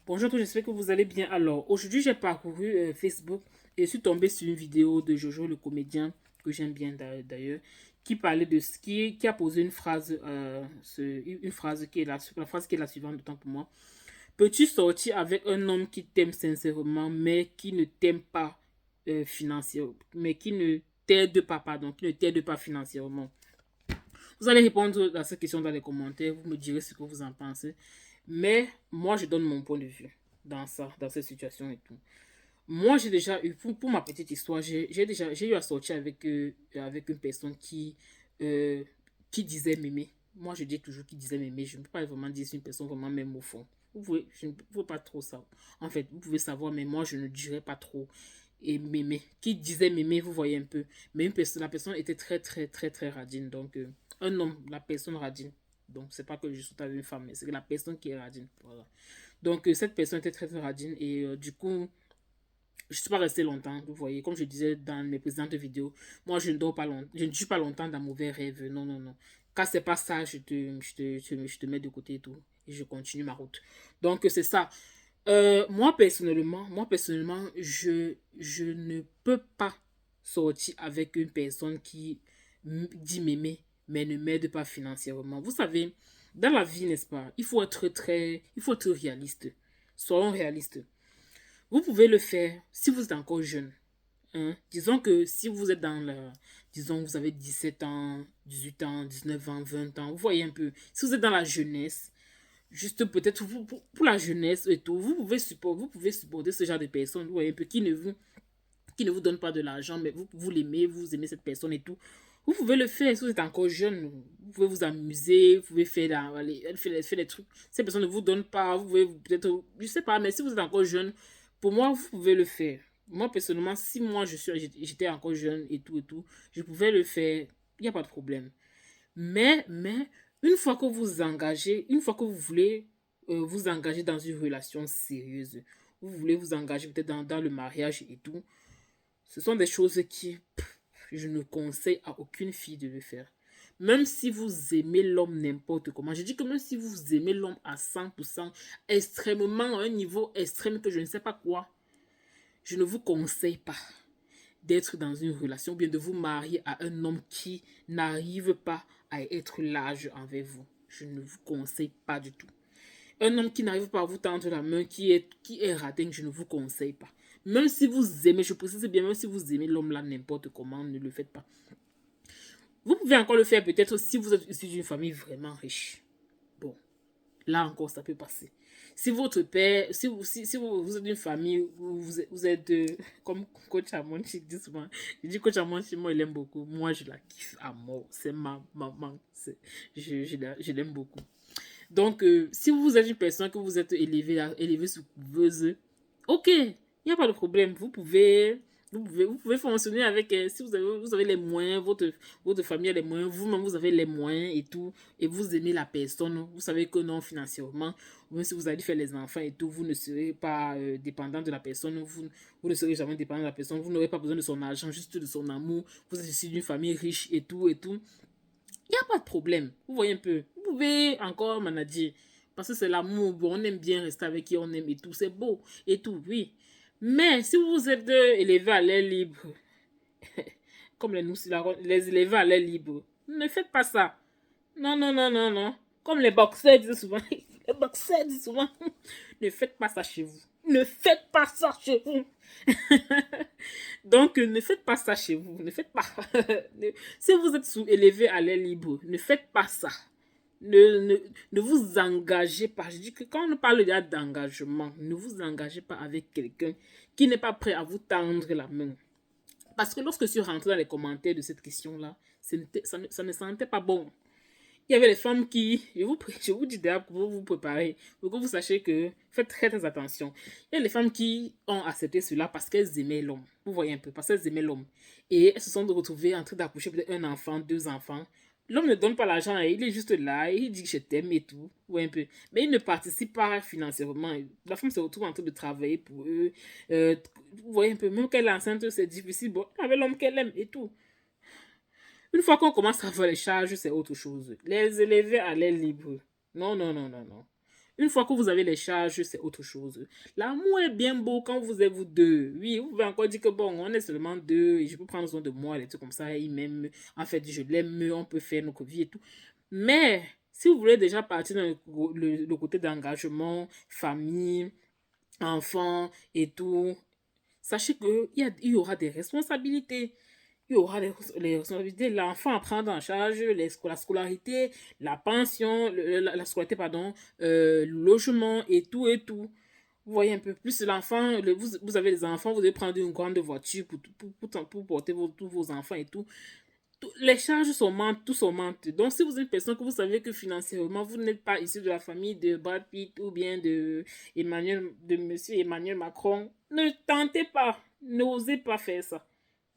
Bonjour à tous, j'espère que vous allez bien. Alors, aujourd'hui, j'ai parcouru Facebook et je suis tombé sur une vidéo de Jojo, le comédien, que j'aime bien d'ailleurs, qui parlait de ce qui a posé une phrase, une phrase qui est la phrase qui est la suivante, autant pour moi. Peux-tu sortir avec un homme qui t'aime sincèrement, mais qui ne t'aime pas financièrement, mais qui ne t'aide pas, pardon, qui ne t'aide pas financièrement? Vous allez répondre à cette question dans les commentaires, vous me direz ce que vous en pensez. Mais moi, je donne mon point de vue dans ça, dans cette situation et tout. Moi, j'ai déjà eu, pour ma petite histoire, j'ai eu à sortir avec une personne euh, qui disait m'aimer. Moi, je dis toujours qu'il disait m'aimer. Je ne peux pas vraiment dire si une personne vraiment m'aime au fond. Je ne peux pas trop ça. En fait, vous pouvez savoir, mais moi, je ne dirais pas trop. Et m'aimer. Qui disait m'aimer, vous voyez un peu. Mais la personne était très, très, très, très radine. Donc, un homme, la personne radine. Donc, c'est pas que je suis avec une femme, mais c'est la personne qui est radine. Voilà. Donc, cette personne était très, très radine. Et du coup, je ne suis pas resté longtemps, vous voyez, comme je disais dans mes précédentes vidéos, moi je ne dors pas longtemps, je ne suis pas longtemps dans mauvais rêves, non, non, non. Quand c'est pas ça, je te mets de côté et tout, et je continue ma route. Donc c'est ça. Moi personnellement, je ne peux pas sortir avec une personne qui dit m'aimer, mais ne m'aide pas financièrement. Vous savez, dans la vie, n'est-ce pas, il faut être réaliste. Soyons réalistes. Vous pouvez le faire si vous êtes encore jeune. Hein. Disons que si vous êtes dans la... Disons, vous avez 17 ans, 18 ans, 19 ans, 20 ans. Vous voyez un peu. Si vous êtes dans la jeunesse, juste peut-être pour la jeunesse et tout, vous pouvez supporter ce genre de personnes. Vous voyez un peu qui ne vous donne pas de l'argent, mais vous l'aimez, vous aimez cette personne et tout. Vous pouvez le faire si vous êtes encore jeune. Vous pouvez vous amuser, vous pouvez faire des trucs. Ces personnes ne vous donnent pas, vous pouvez peut-être, je sais pas, mais si vous êtes encore jeune, pour moi, vous pouvez le faire. Moi, personnellement, si moi j'étais encore jeune et tout, je pouvais le faire. Il n'y a pas de problème. Mais, une fois que vous engagez, une fois que vous voulez vous engager dans une relation sérieuse, vous voulez vous engager peut-être dans le mariage et tout, ce sont des choses je ne conseille à aucune fille de le faire. Même si vous aimez l'homme n'importe comment. Je dis que même si vous aimez l'homme à 100%, extrêmement, à un niveau extrême que je ne sais pas quoi, je ne vous conseille pas d'être dans une relation ou bien de vous marier à un homme qui n'arrive pas à être large envers vous. Je ne vous conseille pas du tout. Un homme qui n'arrive pas à vous tendre la main, qui est radin, je ne vous conseille pas. Même si vous aimez, je précise bien, même si vous aimez l'homme là n'importe comment, ne le faites pas. Vous pouvez encore le faire peut-être si vous êtes issu d'une famille vraiment riche. Bon, là encore, ça peut passer. Si votre père, si vous êtes d'une famille où vous êtes comme Coach Amonchi dit souvent, je dis Coach Amonchi, moi, il aime beaucoup. Moi, je la kiffe à mort. C'est ma maman. Je l'aime beaucoup. Donc, si vous êtes une personne que vous êtes élevée sous couveuse, ok, il n'y a pas de problème. Vous pouvez fonctionner avec, si vous avez les moyens, votre famille a les moyens, vous-même vous avez les moyens et tout, et vous aimez la personne, vous savez que non, financièrement, même si vous allez faire les enfants et tout, vous ne serez pas dépendant de la personne, vous ne serez jamais dépendant de la personne, vous n'aurez pas besoin de son argent, juste de son amour, vous êtes issu d'une famille riche et tout, et tout. Il n'y a pas de problème. Vous voyez un peu. Vous pouvez encore manager. Parce que c'est l'amour. Bon, on aime bien rester avec qui on aime et tout. C'est beau et tout, oui. Mais si vous êtes élevé à l'air libre, comme les élevés à l'air libre, ne faites pas ça. Non, non, non, non, non. Comme les boxeurs disent souvent. Les boxeurs disent souvent. Ne faites pas ça chez vous. Ne faites pas ça chez vous. Donc, ne faites pas ça chez vous. Ne faites pas. Si vous êtes élevé à l'air libre, ne faites pas ça. Ne, ne, ne vous engagez pas. Je dis que quand on parle d'engagement, ne vous engagez pas avec quelqu'un qui n'est pas prêt à vous tendre la main. Parce que lorsque je suis rentré dans les commentaires de cette question-là, ça ne sentait pas bon. Il y avait les femmes qui, je vous dis d'ailleurs pour vous préparer, pour que vous sachiez que faites très très attention. Il y a les femmes qui ont accepté cela parce qu'elles aimaient l'homme. Vous voyez un peu, parce qu'elles aimaient l'homme. Et elles se sont retrouvées en train d'accoucher peut-être un enfant, deux enfants. L'homme ne donne pas l'argent, il est juste là, il dit que je t'aime et tout. Vous voyez un peu. Mais il ne participe pas financièrement. La femme se retrouve en train de travailler pour eux. Vous voyez un peu, même qu'elle est enceinte, c'est difficile. Bon, avec l'homme qu'elle aime et tout. Une fois qu'on commence à faire les charges, c'est autre chose. Les élever à l'air libre. Non, non, non, non, non. Une fois que vous avez les charges, c'est autre chose. L'amour est bien beau quand vous êtes vous deux. Oui, vous pouvez encore dire que bon, on est seulement deux et je peux prendre soin de moi, des trucs comme ça. Il m'aime. En fait, je l'aime, on peut faire notre vie et tout. Mais si vous voulez déjà partir dans le côté d'engagement, famille, enfants et tout, sachez qu'il y aura des responsabilités. Il y aura les responsabilités, l'enfant à prendre en charge, la scolarité, la pension, la scolarité, pardon, le logement et tout et tout. Vous voyez un peu plus l'enfant, vous avez des enfants, vous devez prendre une grande voiture pour porter tous vos enfants et tout. Les charges s'augmentent, tout s'augmente. Donc, si vous êtes une personne que vous savez que financièrement, vous n'êtes pas issu de la famille de Brad Pitt ou bien de Monsieur Emmanuel Macron, ne tentez pas, n'osez pas faire ça.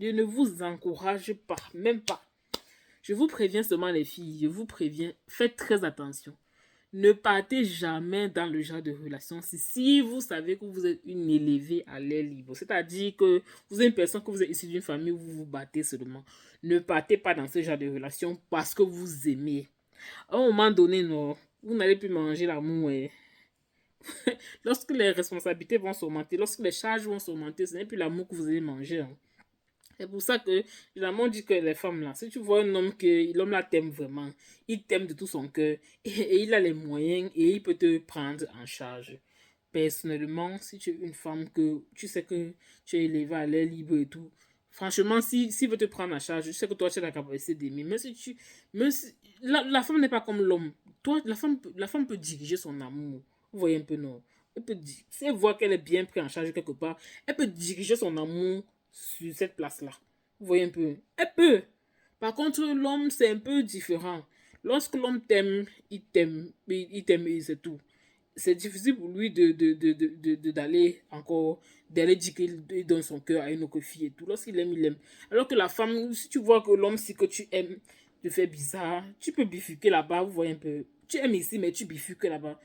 Je ne vous encourage pas, même pas. Je vous préviens seulement les filles, je vous préviens, faites très attention. Ne partez jamais dans le genre de relation si vous savez que vous êtes une élevée à l'air libre. C'est-à-dire que vous êtes une personne que vous êtes issue d'une famille où vous vous battez seulement. Ne partez pas dans ce genre de relation parce que vous aimez. À un moment donné, non, vous n'allez plus manger l'amour. Lorsque les responsabilités vont s'augmenter, lorsque les charges vont s'augmenter, ce n'est plus l'amour que vous allez manger. Hein. C'est pour ça que, généralement, on dit que les femmes, là, si tu vois un homme que l'homme là t'aime vraiment, il t'aime de tout son cœur et il a les moyens et il peut te prendre en charge. Personnellement, si tu es une femme que tu sais que tu es élevée à l'air libre et tout, franchement, s'il veut te prendre en charge, je sais que toi, tu as la capacité d'aimer. Même si la femme n'est pas comme l'homme. Toi, la femme peut diriger son amour. Vous voyez un peu, non? Si elle voit qu'elle est bien prise en charge quelque part, elle peut diriger son amour sur cette place-là. Vous voyez un peu? Elle peut. Par contre, l'homme, c'est un peu différent. Lorsque l'homme t'aime, il t'aime et c'est tout. C'est difficile pour lui d'aller encore, d'aller dire qu'il donne son cœur à une autre fille et tout. Lorsqu'il aime, il aime. Alors que la femme, si tu vois que l'homme, si que tu aimes, te fait bizarre, tu peux bifurquer là-bas, vous voyez un peu. Tu aimes ici, mais tu bifurques là-bas.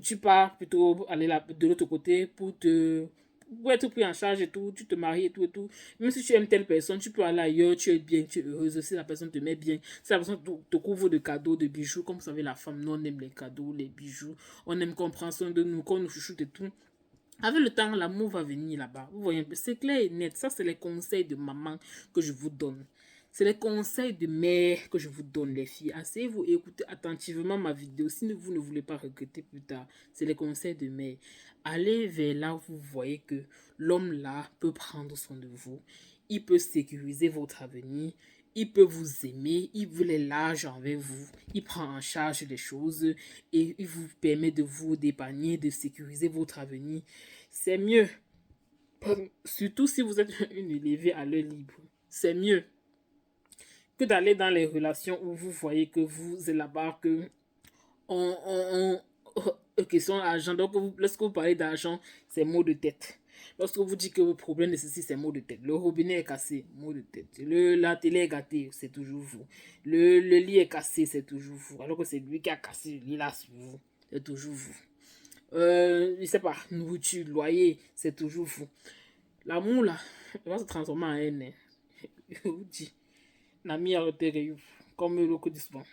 Tu pars plutôt aller là, de l'autre côté pour être pris en charge et tout, tu te maries et tout et tout. Même si tu aimes telle personne, tu peux aller ailleurs, tu es bien, tu es heureuse. Si la personne te met bien, si la personne te couvre de cadeaux, de bijoux, comme vous savez, la femme, nous on aime les cadeaux, les bijoux, on aime qu'on prend soin de nous, qu'on nous chouchoute et tout. Avec le temps, l'amour va venir là-bas. Vous voyez un peu, c'est clair et net. Ça, c'est les conseils de maman que je vous donne. C'est les conseils de mère que je vous donne, les filles. Asseyez-vous et écoutez attentivement ma vidéo. Si vous ne voulez pas regretter plus tard, c'est les conseils de mère. Allez vers là où vous voyez que l'homme là peut prendre soin de vous. Il peut sécuriser votre avenir. Il peut vous aimer. Il voulait large envers vous. Il prend en charge les choses et il vous permet de vous dépanner, de sécuriser votre avenir. C'est mieux. Surtout si vous êtes une élevée à l'heure libre. C'est mieux que d'aller dans les relations où vous voyez que vous êtes là-bas, que question d'argent. Donc, lorsque vous parlez d'argent, c'est mot de tête. Lorsque vous dites que vos problèmes nécessitent, c'est mot de tête. Le robinet est cassé, mot de tête. La télé est gâtée, c'est toujours vous. Le lit est cassé, c'est toujours vous. Alors que c'est lui qui a cassé le lit là sur vous, c'est toujours vous. Je sais pas, nourriture, loyer, c'est toujours vous. L'amour là, il va se transformer en haine. Je vous dis. Nami a repéré, comme le coup dit souvent.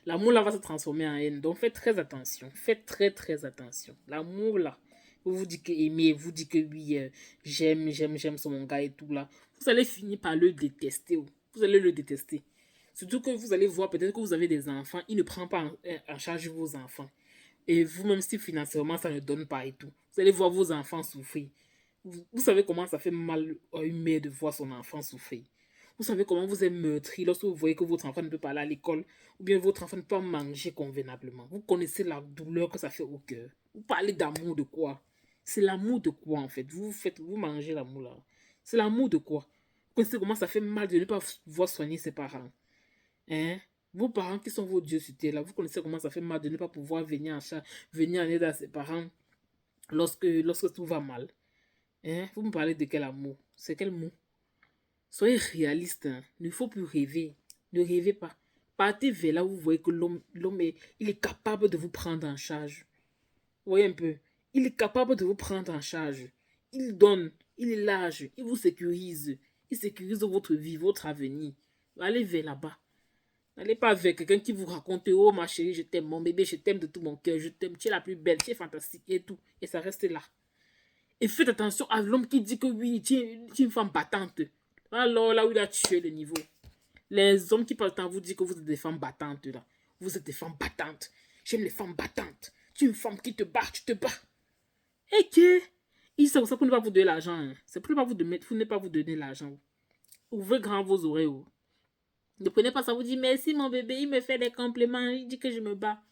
L'amour là va se transformer en haine. Donc faites très attention. Faites très très attention. L'amour là, vous dites que aimez, vous dites que oui, j'aime mon gars et tout là. Vous allez finir par le détester. Vous allez le détester. Surtout que vous allez voir peut-être que vous avez des enfants. Il ne prend pas en charge vos enfants. Et vous, même si financièrement ça ne donne pas et tout, vous allez voir vos enfants souffrir. Vous savez comment ça fait mal à une mère de voir son enfant souffrir. Vous savez comment vous êtes meurtri lorsque vous voyez que votre enfant ne peut pas aller à l'école ou bien votre enfant ne peut pas manger convenablement. Vous connaissez la douleur que ça fait au cœur. Vous parlez d'amour de quoi? C'est l'amour de quoi en fait? Vous mangez l'amour là. C'est l'amour de quoi? Vous connaissez comment ça fait mal de ne pas pouvoir soigner ses parents. Hein? Vos parents qui sont vos dieux sur terre là, vous connaissez comment ça fait mal de ne pas pouvoir venir en aide à ses parents lorsque tout va mal. Hein? Vous me parlez de quel amour? C'est quel mot? Soyez réaliste. Hein. Il ne faut plus rêver. Ne rêvez pas. Partez vers là où vous voyez que il est capable de vous prendre en charge. Vous voyez un peu. Il est capable de vous prendre en charge. Il donne. Il est large. Il vous sécurise. Il sécurise votre vie, votre avenir. Allez vers là-bas. N'allez pas avec quelqu'un qui vous raconte, oh ma chérie, je t'aime, mon bébé, je t'aime de tout mon cœur, je t'aime, tu es la plus belle, tu es fantastique et tout. Et ça reste là. Et faites attention à l'homme qui dit que oui, tu es une femme battante. Alors là où il a tué le niveau. Les hommes qui parlent temps vous disent que vous êtes des femmes battantes là. Vous êtes des femmes battantes. J'aime les femmes battantes. Tu es une femme qui te bat, tu te bats. Et que il sait ça pour ne pas vous donner l'argent. Hein. C'est pour ne pas vous donner, pour ne pas vous donner l'argent. Ouvrez grand vos oreilles. Oh. Ne prenez pas ça, vous dites merci mon bébé, il me fait des compliments, il dit que je me bats.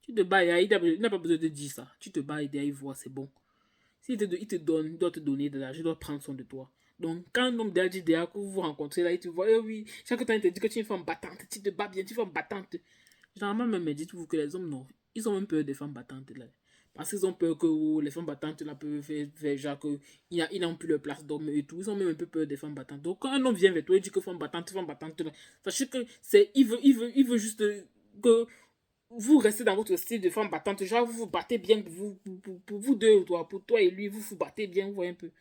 Tu te bats, il n'a pas besoin de dire ça. Tu te bats et derrière il voit, c'est bon. S'il te donne, il doit te donner de l'argent, il doit prendre soin de toi. Donc, quand un homme dit derrière que vous vous rencontrez là, il te voit, eh oui, chaque temps il te dit que tu es une femme battante, tu te bats bien, tu es une femme battante. Généralement, même, dites-vous que les hommes, non, ils ont même peur des femmes battantes là. Parce qu'ils ont peur que oh, les femmes battantes là peuvent faire genre qu'ils n'ont plus leur place d'homme et tout. Ils ont même un peu peur des femmes battantes. Donc, quand un homme vient vers toi et dit que femme battante là, sachez que c'est, il veut juste que vous restez dans votre style de femme battante, genre vous vous battez bien pour vous deux, pour toi et lui, vous vous battez bien, vous voyez un peu.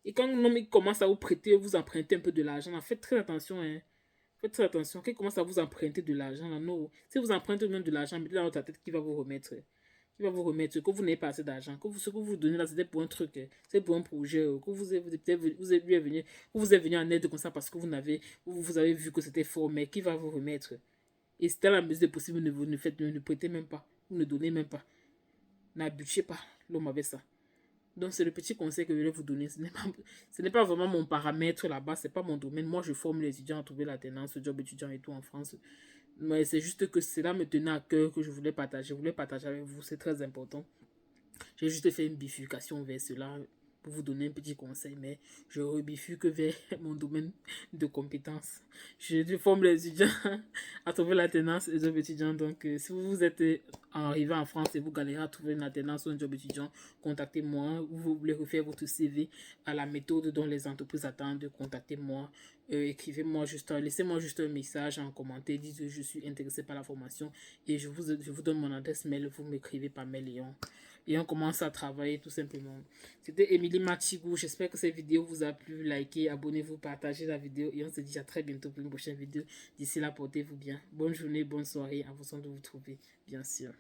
Et quand un homme commence à vous prêter, vous emprunter un peu de l'argent, faites très attention, hein. Faites très attention. Quand il commence à vous emprunter de l'argent, là, non. Si vous empruntez même de l'argent, mettez dans votre tête qui va vous remettre. Qui va vous remettre, que vous n'avez pas assez d'argent, que ce que vous donnez là, c'était pour un truc, c'est pour un projet, que vous êtes venu, vous êtes venu en aide comme ça parce que vous avez vu que c'était faux, mais qui va vous remettre? Et c'est à la mesure possible, vous ne prêtez même pas. Vous ne donnez même pas. N'abusez pas l'homme avec ça. Donc, c'est le petit conseil que je vais vous donner. Ce n'est pas vraiment mon paramètre là-bas. Ce n'est pas mon domaine. Moi, je forme les étudiants à trouver l'alternance, le job étudiant et tout en France. Mais c'est juste que cela me tenait à cœur que je voulais partager. Je voulais partager avec vous. C'est très important. J'ai juste fait une bifurcation vers cela pour vous donner un petit conseil, mais je rebifurque vers mon domaine de compétences. Je forme les étudiants à trouver l'alternance et les jobs étudiants. Donc, si vous êtes arrivé en France et vous galérez à trouver une alternance ou un job étudiant, contactez-moi. Vous voulez refaire votre CV à la méthode dont les entreprises attendent, contactez-moi. Écrivez-moi juste, laissez-moi juste un message en commentaire, dites que je suis intéressé par la formation et je vous donne mon adresse mail, vous m'écrivez par mail et on commence à travailler tout simplement. C'était Émilie Matigou, j'espère que cette vidéo vous a plu, likez, abonnez-vous, partagez la vidéo et on se dit à très bientôt pour une prochaine vidéo. D'ici là, portez-vous bien. Bonne journée, bonne soirée, en fonction de vous trouver, bien sûr.